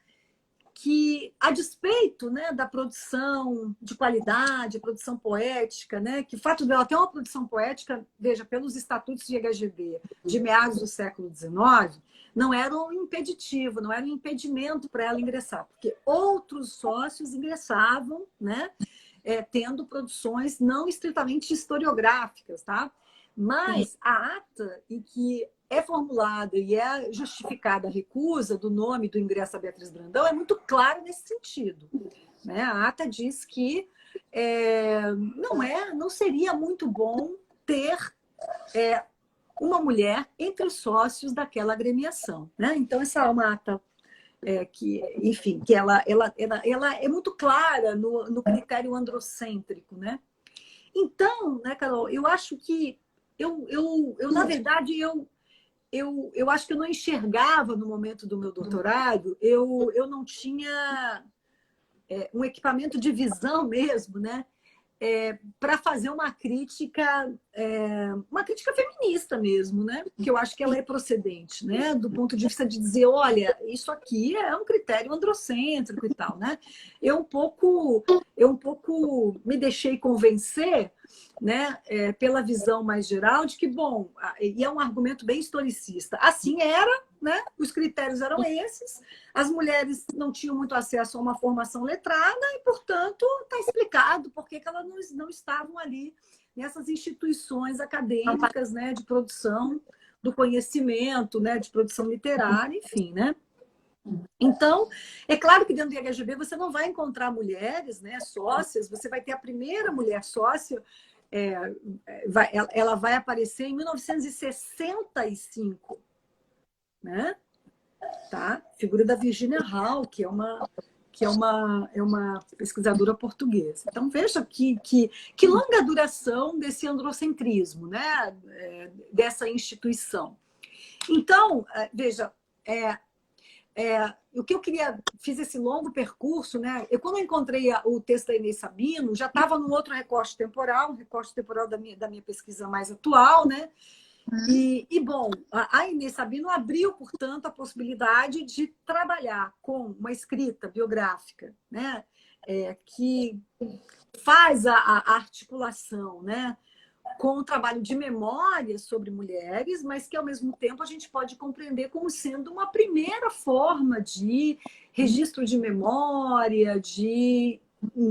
que, a despeito, né, da produção de qualidade, produção poética, né, que o fato dela ter uma produção poética, veja, pelos estatutos de HGB de meados do século XIX, não era um impeditivo, não era um impedimento para ela ingressar, porque outros sócios ingressavam, né, tendo produções não estritamente historiográficas, tá? Mas a ata em que é formulada e é justificada a recusa do nome do ingresso da Beatriz Brandão é muito clara nesse sentido, né? A ata diz que não seria muito bom ter uma mulher entre os sócios daquela agremiação, né? Então essa é uma ata que, enfim, que ela é muito clara no critério androcêntrico, né? Então, né, Carol, eu acho que na verdade, eu acho que eu não enxergava no momento do meu doutorado, eu não tinha um equipamento de visão mesmo, né? Para fazer uma crítica feminista mesmo, né? Que eu acho que ela é procedente, né? Do ponto de vista de dizer, olha, isso aqui é um critério androcêntrico e tal, né? Eu um pouco me deixei convencer, né? Pela visão mais geral de que, bom, e é um argumento bem historicista, assim era, né? Os critérios eram esses, as mulheres não tinham muito acesso a uma formação letrada e, portanto, está explicado por que elas não estavam ali nessas instituições acadêmicas, né, de produção do conhecimento, né, de produção literária, enfim, né? Então, é claro que dentro do IHGB você não vai encontrar mulheres, né, sócias, você vai ter a primeira mulher sócia, ela vai aparecer em 1965, né? Tá? Figura da Virginia Hall, que é uma pesquisadora portuguesa. Então, veja que longa duração desse androcentrismo, né? Dessa instituição. Então, veja, o que eu queria, fiz esse longo percurso, né? Quando eu encontrei o texto da Inês Sabino, já estava num outro recorte temporal, um recorte temporal da minha pesquisa mais atual, né? Bom, a Inês Sabino abriu, portanto, a possibilidade de trabalhar com uma escrita biográfica, né? Que faz a articulação, né? Com o trabalho de memória sobre mulheres, mas que, ao mesmo tempo, a gente pode compreender como sendo uma primeira forma de registro de memória, de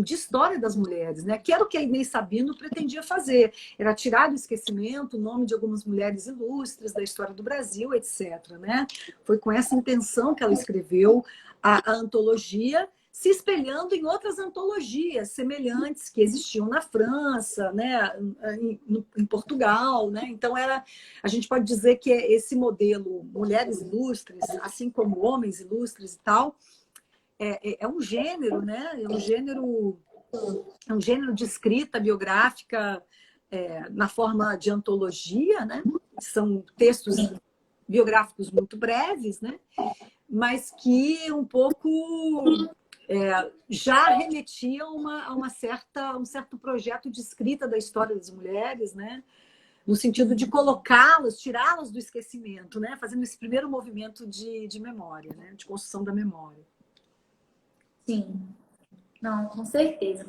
história das mulheres, né? Que era o que a Inês Sabino pretendia fazer. Era tirar do esquecimento o nome de algumas mulheres ilustres da história do Brasil, etc. Né? Foi com essa intenção que ela escreveu a antologia, se espelhando em outras antologias semelhantes que existiam na França, né, em Portugal, né? Então a gente pode dizer que esse modelo mulheres ilustres, assim como homens ilustres e tal, é um gênero, né? É um gênero de escrita biográfica na forma de antologia, né? São textos biográficos muito breves, né? Mas que um pouco já remetiam a um certo projeto de escrita da história das mulheres, né? No sentido de colocá-las, tirá-las do esquecimento, né? Fazendo esse primeiro movimento de memória, né? De construção da memória. Sim, não, com certeza.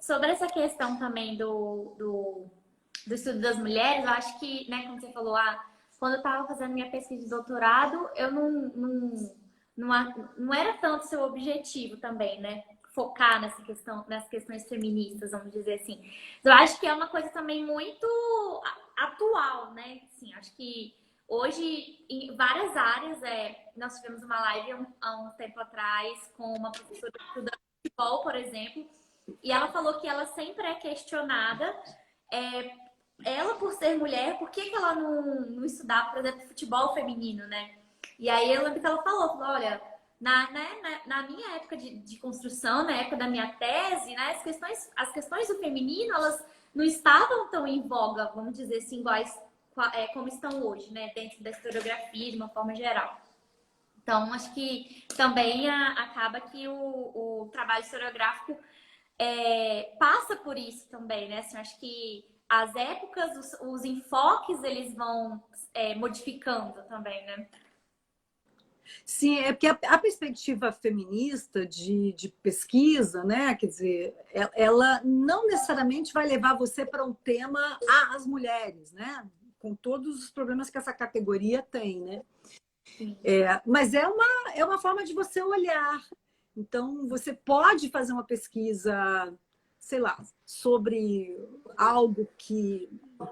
Sobre essa questão também do estudo das mulheres, eu acho que, né, como você falou, quando eu estava fazendo minha pesquisa de doutorado, eu não era tanto seu objetivo também, né? Focar nas questões feministas, vamos dizer assim. Eu acho que é uma coisa também muito atual, né? Assim, acho que hoje, em várias áreas, nós tivemos uma live há um tempo atrás com uma professora que estuda futebol, por exemplo, e ela falou que ela sempre é questionada, ela por ser mulher, por que ela não estudava, por exemplo, futebol feminino, né? E aí eu lembro que ela falou, olha, na minha época de construção, na época da minha tese, né, as questões do feminino, elas não estavam tão em voga, vamos dizer assim, iguais como estão hoje, né, dentro da historiografia, de uma forma geral. Então, acho que também acaba que o trabalho historiográfico passa por isso também, né? Assim, acho que as épocas, os enfoques, eles vão modificando também, né? Sim, é porque a perspectiva feminista de pesquisa, né? Quer dizer, ela não necessariamente vai levar você para um tema as mulheres, né? Com todos os problemas que essa categoria tem, né? Mas é uma forma de você olhar. Então, você pode fazer uma pesquisa, sei lá, sobre algo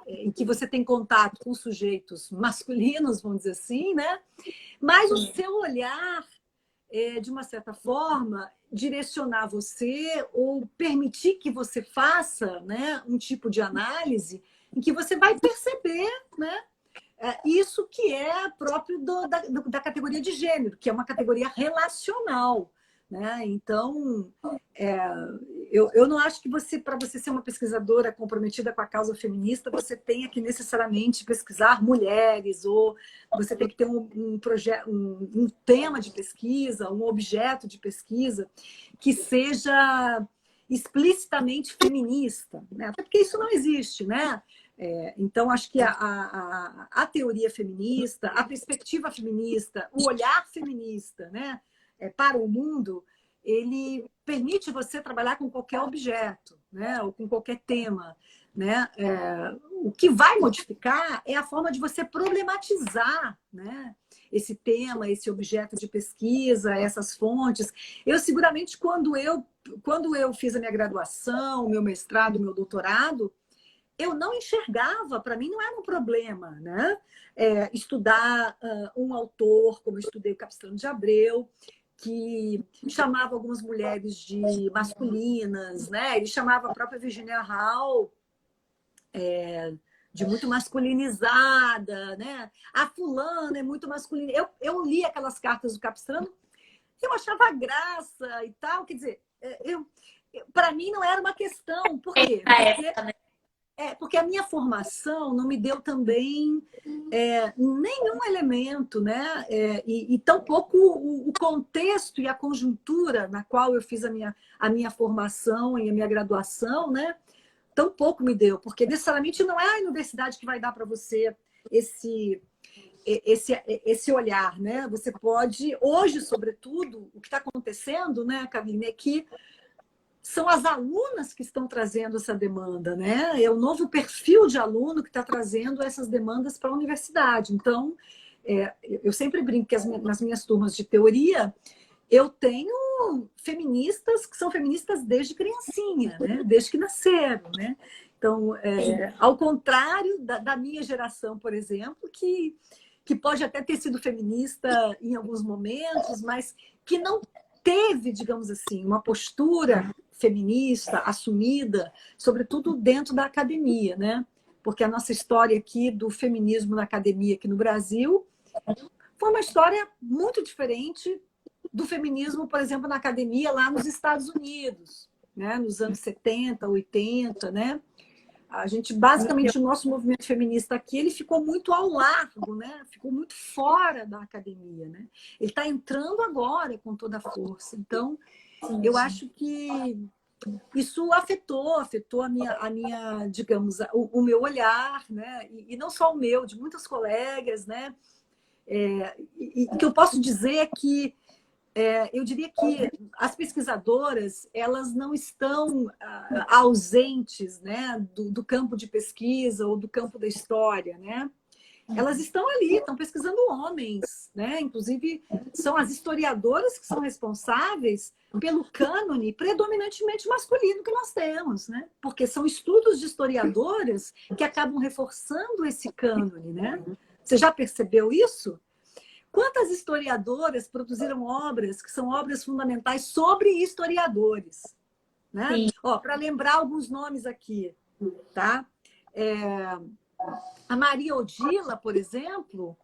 em que você tem contato com sujeitos masculinos, vamos dizer assim, né? Mas o seu olhar, de uma certa forma, direcionar você ou permitir que você faça, né, um tipo de análise em que você vai perceber, né, isso que é próprio da categoria de gênero, que é uma categoria relacional. Né? Então, eu não acho que para você ser uma pesquisadora comprometida com a causa feminista, você tenha que necessariamente pesquisar mulheres, ou você tem que ter um projeto, um tema de pesquisa, um objeto de pesquisa que seja explicitamente feminista, né? Até porque isso não existe, né? Então, acho que a teoria feminista, a perspectiva feminista, o olhar feminista, né, para o mundo, ele permite você trabalhar com qualquer objeto, né, ou com qualquer tema. Né? O que vai modificar é a forma de você problematizar, né, esse tema, esse objeto de pesquisa, essas fontes. Eu, seguramente, quando eu fiz a minha graduação, meu mestrado, meu doutorado, eu não enxergava, para mim não era um problema, né? Estudar um autor, como eu estudei o Capistrano de Abreu, que chamava algumas mulheres de masculinas, né? Ele chamava a própria Virginia Hall de muito masculinizada, né? A fulana é muito masculina. Eu li aquelas cartas do Capistrano, eu achava graça e tal, quer dizer, para mim não era uma questão. Por quê? Porque a minha formação não me deu também nenhum elemento, né? E tampouco o contexto e a conjuntura na qual eu fiz a minha formação e a minha graduação, né? Tampouco me deu, porque necessariamente não é a universidade que vai dar para você esse olhar, né? Você pode, hoje, sobretudo, o que está acontecendo, né, Caroline, é que são as alunas que estão trazendo essa demanda, né? É o novo perfil de aluno que está trazendo essas demandas para a universidade. Então, eu sempre brinco que nas minhas turmas de teoria, eu tenho feministas que são feministas desde criancinha, né? Desde que nasceram, né? Então, ao contrário da minha geração, por exemplo, que pode até ter sido feminista em alguns momentos, mas que não teve, digamos assim, uma postura feminista assumida, sobretudo dentro da academia, né? Porque a nossa história aqui do feminismo na academia aqui no Brasil foi uma história muito diferente do feminismo, por exemplo, na academia lá nos Estados Unidos, né? Nos anos 70, 80, né? A gente, basicamente, o nosso movimento feminista aqui, ele ficou muito ao largo, né? Ficou muito fora da academia, né? Ele está entrando agora com toda a força. Então, eu acho que isso afetou a minha digamos, o meu olhar, né? E não só o meu, de muitas colegas, né? E o que eu posso dizer é que eu diria que as pesquisadoras, elas não estão ausentes, né, do campo de pesquisa ou do campo da história, né? Elas estão ali, estão pesquisando homens, né? Inclusive, são as historiadoras que são responsáveis pelo cânone predominantemente masculino que nós temos, né? Porque são estudos de historiadoras que acabam reforçando esse cânone, né? Você já percebeu isso? Quantas historiadoras produziram obras que são obras fundamentais sobre historiadores? Né? Para lembrar alguns nomes aqui, tá? A Maria Odila, por exemplo,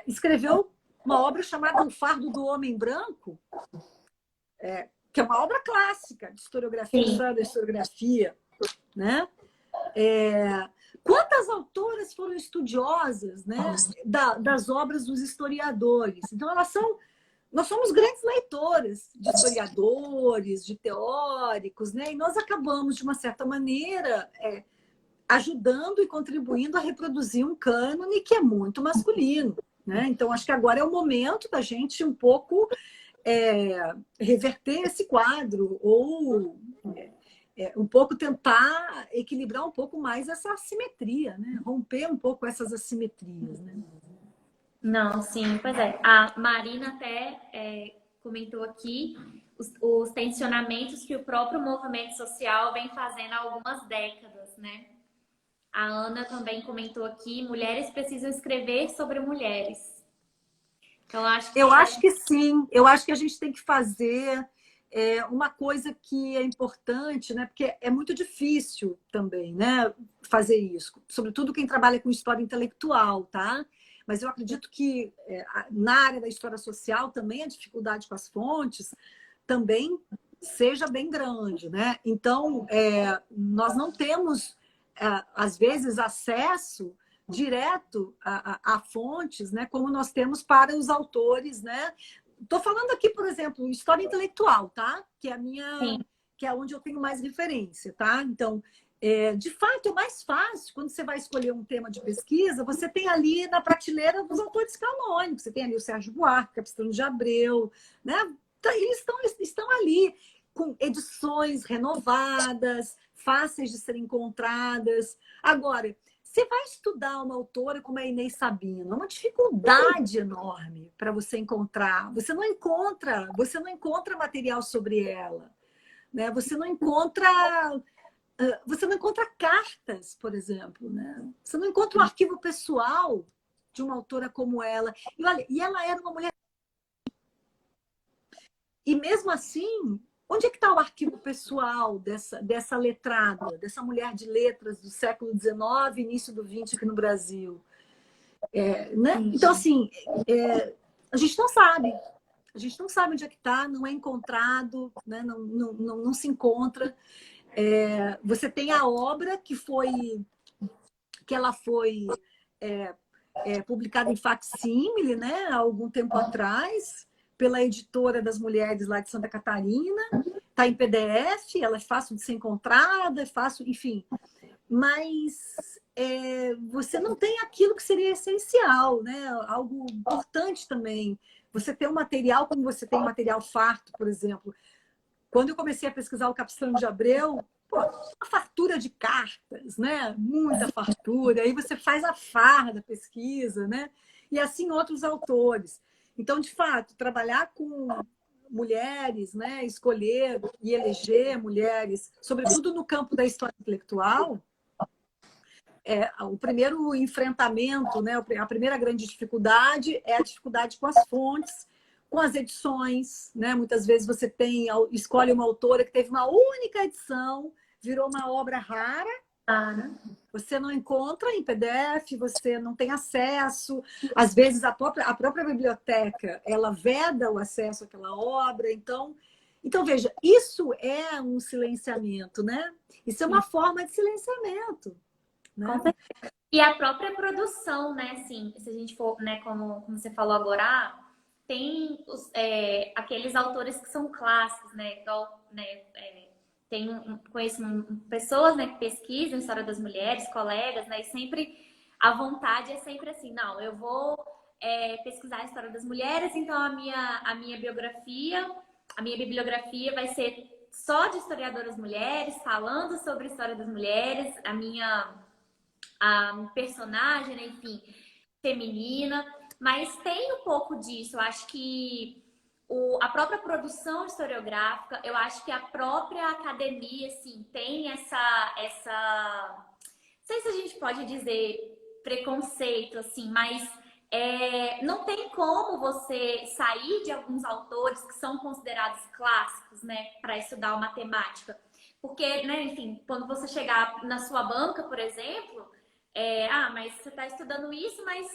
escreveu uma obra chamada O Fardo do Homem Branco, que é uma obra clássica de historiografia, história da historiografia, né? Quantas autoras foram estudiosas, né, das obras dos historiadores? Então, nós somos grandes leitoras de historiadores, de teóricos, né? E nós acabamos, de uma certa maneira, ajudando e contribuindo a reproduzir um cânone que é muito masculino, né? Então, acho que agora é o momento da gente um pouco reverter esse quadro, ou um pouco tentar equilibrar um pouco mais essa assimetria, né? Romper um pouco essas assimetrias, né? Não, sim, pois é. A Marina até comentou aqui os tensionamentos que o próprio movimento social vem fazendo há algumas décadas, né? A Ana também comentou aqui, mulheres precisam escrever sobre mulheres. Então, acho que Eu acho que sim. Eu acho que a gente tem que fazer uma coisa que é importante, né? Porque é muito difícil também, né? Fazer isso. Sobretudo quem trabalha com história intelectual, tá? Mas eu acredito que na área da história social também a dificuldade com as fontes também seja bem grande, né? Então, nós não temos, às vezes, acesso direto a fontes, né? Como nós temos para os autores, né? Estou falando aqui, por exemplo, história intelectual, tá? Que é a minha, sim. que é onde eu tenho mais referência, tá? Então, de fato, é mais fácil quando você vai escolher um tema de pesquisa, você tem ali na prateleira os autores canônicos, você tem ali o Sérgio Buarque, Capistrano de Abreu, né? Então, eles estão ali com edições renovadas, fáceis de serem encontradas. Agora, você vai estudar uma autora como a Inês Sabino, é uma dificuldade enorme para você encontrar. Você não encontra material sobre ela, né? Você não encontra cartas, por exemplo, né? Você não encontra o arquivo pessoal de uma autora como ela. E olha, e ela era uma mulher. E mesmo assim, onde é que está o arquivo pessoal dessa letrada, dessa mulher de letras do século XIX, início do XX aqui no Brasil? Né? Então, assim, a gente não sabe. A gente não sabe onde é que está, não é encontrado, né? Não se encontra. Você tem a obra que ela foi publicada em facsímile, né? Há algum tempo atrás, pela editora das mulheres lá de Santa Catarina. Está em PDF, ela é fácil de ser encontrada, é fácil, enfim. Mas você não tem aquilo que seria essencial, né? Algo importante também. Você tem um material, como você tem um material farto, por exemplo. Quando eu comecei a pesquisar o Capistrano de Abreu, uma fartura de cartas, né? Muita fartura. Aí você faz a farra da pesquisa, né? E assim outros autores. Então, de fato, trabalhar com mulheres, né? Escolher e eleger mulheres, sobretudo no campo da história intelectual, o primeiro enfrentamento, né? A primeira grande dificuldade é a dificuldade com as fontes, com as edições, né? Muitas vezes você escolhe uma autora que teve uma única edição, virou uma obra rara, você não encontra em PDF, você não tem acesso. Às vezes a própria biblioteca ela veda o acesso àquela obra. Então veja, isso é um silenciamento, né? Isso é uma forma de silenciamento, né? E a própria produção, né? Assim, se a gente for, né, como você falou agora, tem aqueles autores que são clássicos, né? Igual, né, conheço pessoas, né, que pesquisam a história das mulheres, colegas, né? E sempre a vontade é sempre assim, não, eu vou pesquisar a história das mulheres, então a minha bibliografia vai ser só de historiadoras mulheres, falando sobre a história das mulheres, a personagem, né, enfim, feminina, mas tem um pouco disso. Eu acho que a própria produção historiográfica, eu acho que a própria academia, assim, tem essa, não sei se a gente pode dizer preconceito, assim, mas não tem como você sair de alguns autores que são considerados clássicos, né, para estudar uma temática. Porque, né, enfim, quando você chegar na sua banca, por exemplo, mas você está estudando isso, mas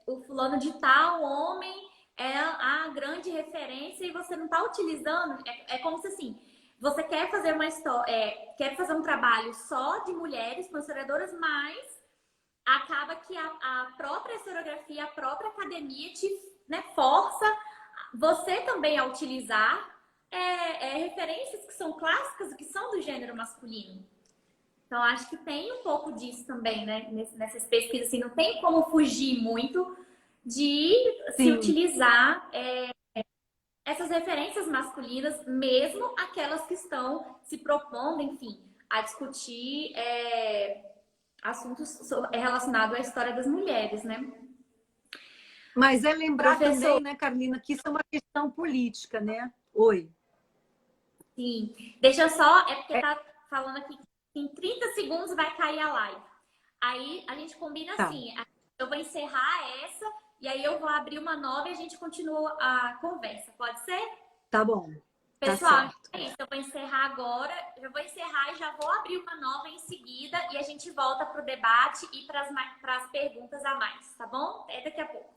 o fulano de tal homem é a grande referência e você não está utilizando. É como se assim, você quer fazer uma história, quer fazer um trabalho só de mulheres consideradoras, mas acaba que a própria historiografia, a própria academia te, né, força você também a utilizar referências que são clássicas e que são do gênero masculino. Então, acho que tem um pouco disso também, né? Nessas pesquisas, assim, não tem como fugir muito de se Sim. utilizar essas referências masculinas, mesmo aquelas que estão se propondo, enfim, a discutir assuntos relacionados à história das mulheres, né? Mas é lembrar Professor, também, né, Carolina, que isso é uma questão política, né? Oi. sim. Deixa eu só, é porque É, tá falando aqui que em 30 segundos vai cair a live. Aí a gente combina tá, assim, eu vou encerrar essa e aí eu vou abrir uma nova e a gente continua a conversa, pode ser? tá bom, tá Pessoal, então certo. é isso. Eu vou encerrar agora. Eu vou encerrar e já vou abrir uma nova em seguida e a gente volta para o debate e para as perguntas a mais, tá bom? Até daqui a pouco.